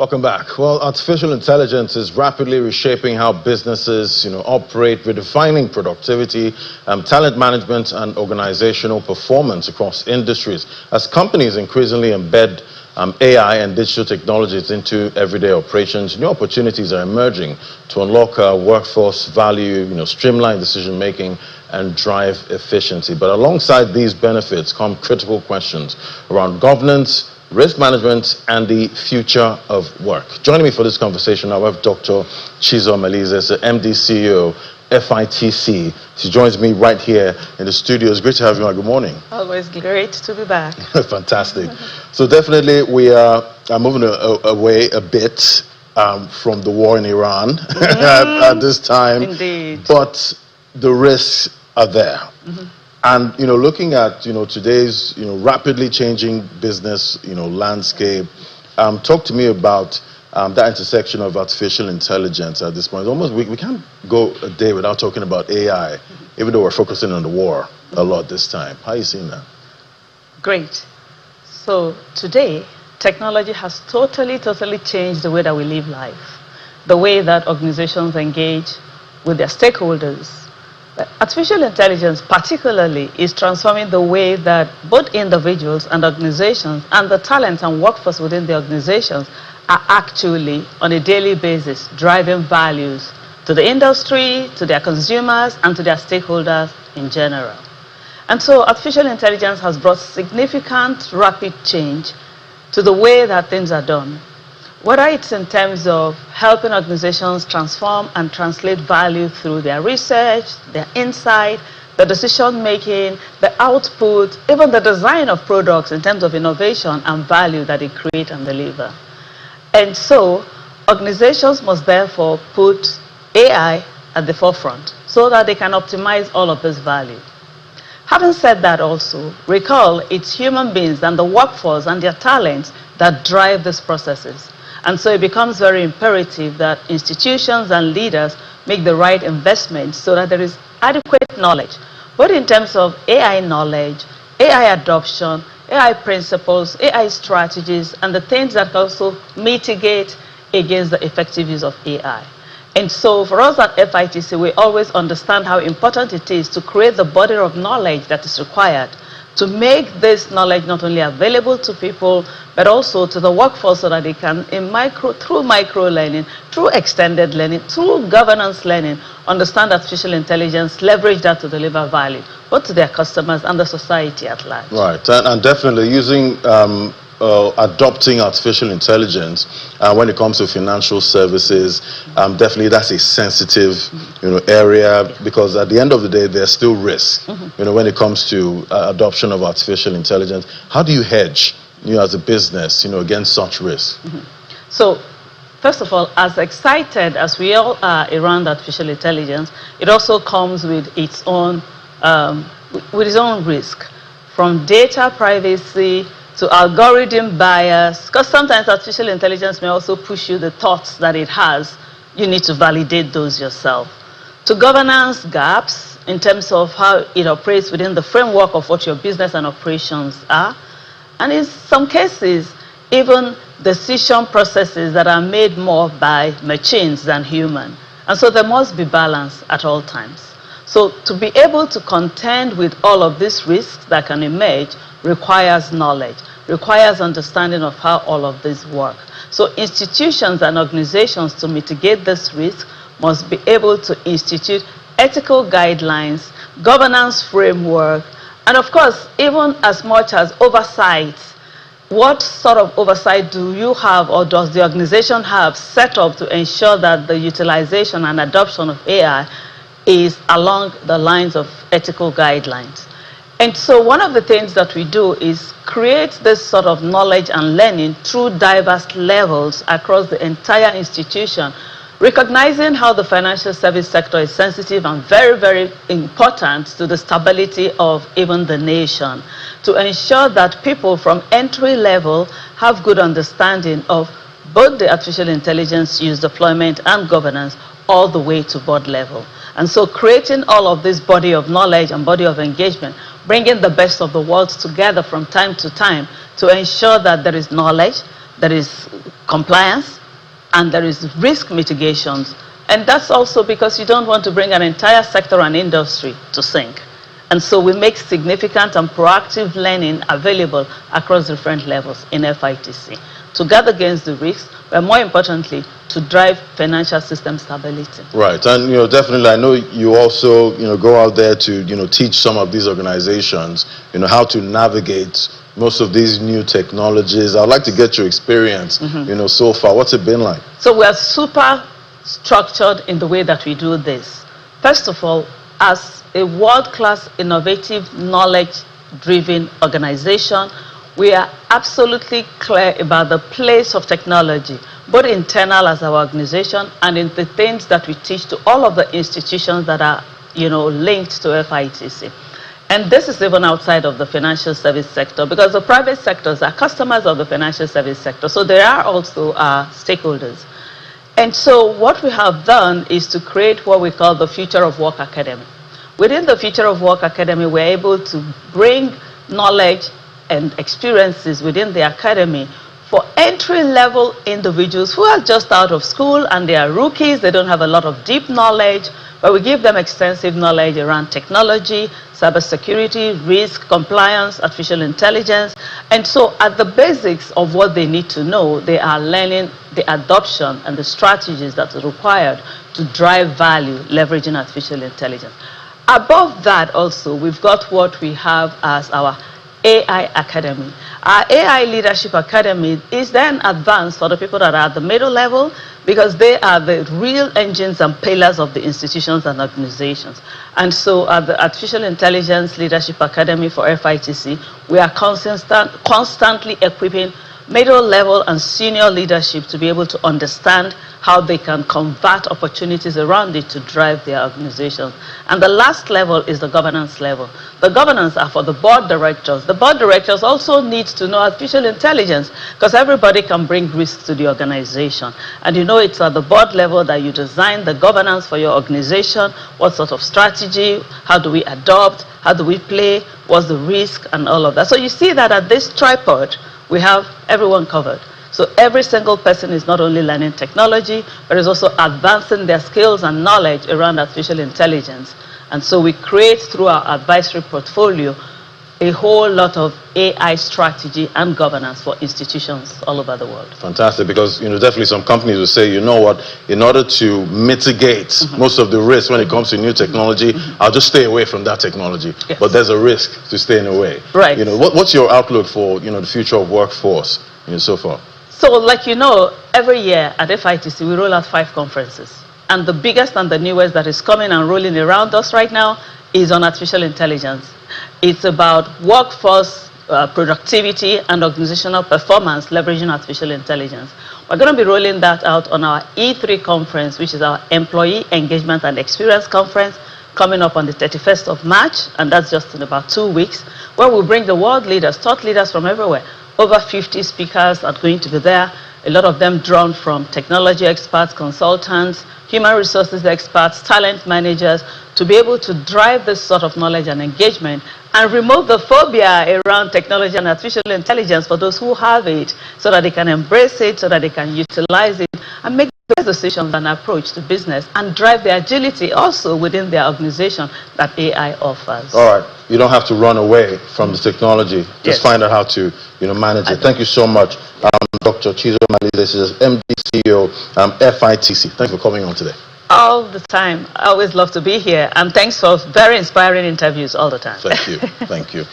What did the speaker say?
Welcome back. Well, artificial intelligence is rapidly reshaping how businesses, operate, redefining productivity, talent management, and organizational performance across industries. As companies increasingly embed AI and digital technologies into everyday operations, new opportunities are emerging to unlock workforce value, streamline decision-making, and drive efficiency. But alongside these benefits come critical questions around governance, risk management, and the future of work. Joining me for this conversation, I have Dr. Chizor, the MD CEO, FITC. She joins me right here in the studio. It's great to have you on. Good morning. Always great to be back. Fantastic. So definitely we are moving away a bit from the war in Iran at this time. Indeed. But the risks are there. And looking at today's rapidly changing business landscape, talk to me about that intersection of artificial intelligence at this point. Almost we can't go a day without talking about AI, even though we're focusing on the war a lot this time. How are you seeing that? Great. So today, technology has totally changed the way that we live life, the way that organizations engage with their stakeholders. Artificial intelligence particularly is transforming the way that both individuals and organizations and the talent and workforce within the organizations are actually on a daily basis driving values to the industry, to their consumers, and to their stakeholders in general. And so artificial intelligence has brought significant rapid change to the way that things are done. Whether it's in terms of helping organizations transform and translate value through their research, their insight, the decision-making, the output, even the design of products in terms of innovation and value that they create and deliver. And so organizations must therefore put AI at the forefront so that they can optimize all of this value. Having said that also, recall it's human beings and the workforce and their talents that drive these processes. And so it becomes very imperative that institutions and leaders make the right investments so that there is adequate knowledge, both in terms of AI knowledge, AI adoption, AI principles, AI strategies, and the things that also mitigate against the effective use of AI. And so for us at FITC, we always understand how important it is to create the body of knowledge that is required to make this knowledge not only available to people, but also to the workforce so that they can, through micro learning, through extended learning, through governance learning, understand artificial intelligence, leverage that to deliver value, both to their customers and the society at large. Right, and definitely using adopting artificial intelligence when it comes to financial services, definitely that's a sensitive area, because at the end of the day there's still risk when it comes to adoption of artificial intelligence. How do you hedge as a business against such risk? So first of all, as excited as we all are around artificial intelligence, it also comes with its own risk, from data privacy to algorithm bias, because sometimes artificial intelligence may also push you the thoughts that it has. You need to validate those yourself. To governance gaps in terms of how it operates within the framework of what your business and operations are. And in some cases, even decision processes that are made more by machines than human. And so there must be balance at all times. So to be able to contend with all of these risks that can emerge requires knowledge, requires understanding of how all of this work. So institutions and organizations, to mitigate this risk, must be able to institute ethical guidelines, governance framework, and of course, even as much as oversight. What sort of oversight do you have, or does the organization have set up to ensure that the utilization and adoption of AI is along the lines of ethical guidelines? And so one of the things that we do is create this sort of knowledge and learning through diverse levels across the entire institution, recognizing how the financial service sector is sensitive and very important to the stability of even the nation, to ensure that people from entry level have good understanding of both the artificial intelligence use, deployment, and governance, all the way to board level. And so creating all of this body of knowledge and body of engagement, bringing the best of the worlds together from time to time to ensure that there is knowledge, there is compliance, and there is risk mitigations. And that's also because you don't want to bring an entire sector and industry to sink. And so we make significant and proactive learning available across different levels in FITC to guard against the risks, but more importantly, to drive financial system stability. Right, and definitely, I know you also go out there to teach some of these organizations how to navigate most of these new technologies. I'd like to get your experience so far. What's it been like? So we are super structured in the way that we do this. First of all, as a world-class, innovative, knowledge-driven organization, we are absolutely clear about the place of technology, both internal as our organization and in the things that we teach to all of the institutions that are, linked to FITC. And this is even outside of the financial service sector, because the private sectors are customers of the financial service sector, so they are also our stakeholders. And so what we have done is to create what we call the Future of Work Academy. Within the Future of Work Academy, we're able to bring knowledge and experiences within the academy for entry-level individuals who are just out of school and they are rookies, they don't have a lot of deep knowledge, but we give them extensive knowledge around technology, cybersecurity, risk, compliance, artificial intelligence. And so at the basics of what they need to know, they are learning the adoption and the strategies that are required to drive value leveraging artificial intelligence. Above that also, we've got what we have as our AI Academy. Our AI Leadership Academy is then advanced for the people that are at the middle level, because they are the real engines and pillars of the institutions and organizations. And so at the Artificial Intelligence Leadership Academy for FITC, we are constantly equipping middle level and senior leadership to be able to understand how they can convert opportunities around it to drive their organizations. And the last level is the governance level. The governance are for the board directors. The board directors also need to know artificial intelligence, because everybody can bring risks to the organization. And it's at the board level that you design the governance for your organization, what sort of strategy, how do we adopt, how do we play, what's the risk, and all of that. So you see that at this tripod, we have everyone covered. So every single person is not only learning technology, but is also advancing their skills and knowledge around artificial intelligence. And so we create through our advisory portfolio a whole lot of AI strategy and governance for institutions all over the world. Fantastic, because definitely some companies will say, in order to mitigate most of the risk when it comes to new technology, I'll just stay away from that technology. Yes. But there's a risk to staying away. Right. What's your outlook for the future of workforce so far? So like every year at FITC we roll out 5 conferences. And the biggest and the newest that is coming and rolling around us right now is on artificial intelligence. It's about workforce productivity and organizational performance leveraging artificial intelligence. We're going to be rolling that out on our E3 conference, which is our Employee Engagement and Experience Conference, coming up on the 31st of March, and that's just in about 2 weeks, where we'll bring the world leaders, thought leaders from everywhere. Over 50 speakers are going to be there, a lot of them drawn from technology experts, consultants, human resources experts, talent managers, to be able to drive this sort of knowledge and engagement and remove the phobia around technology and artificial intelligence for those who have it, so that they can embrace it, so that they can utilize it and make the best decisions and approach to business and drive the agility also within their organization that AI offers. All right. You don't have to run away from the technology. Just find out how to manage it. Thank you so much, Dr. Chizor Malize, MD CEO, FITC. Thanks for coming on today. All the time. I always love to be here. And thanks for very inspiring interviews all the time. Thank you. Thank you.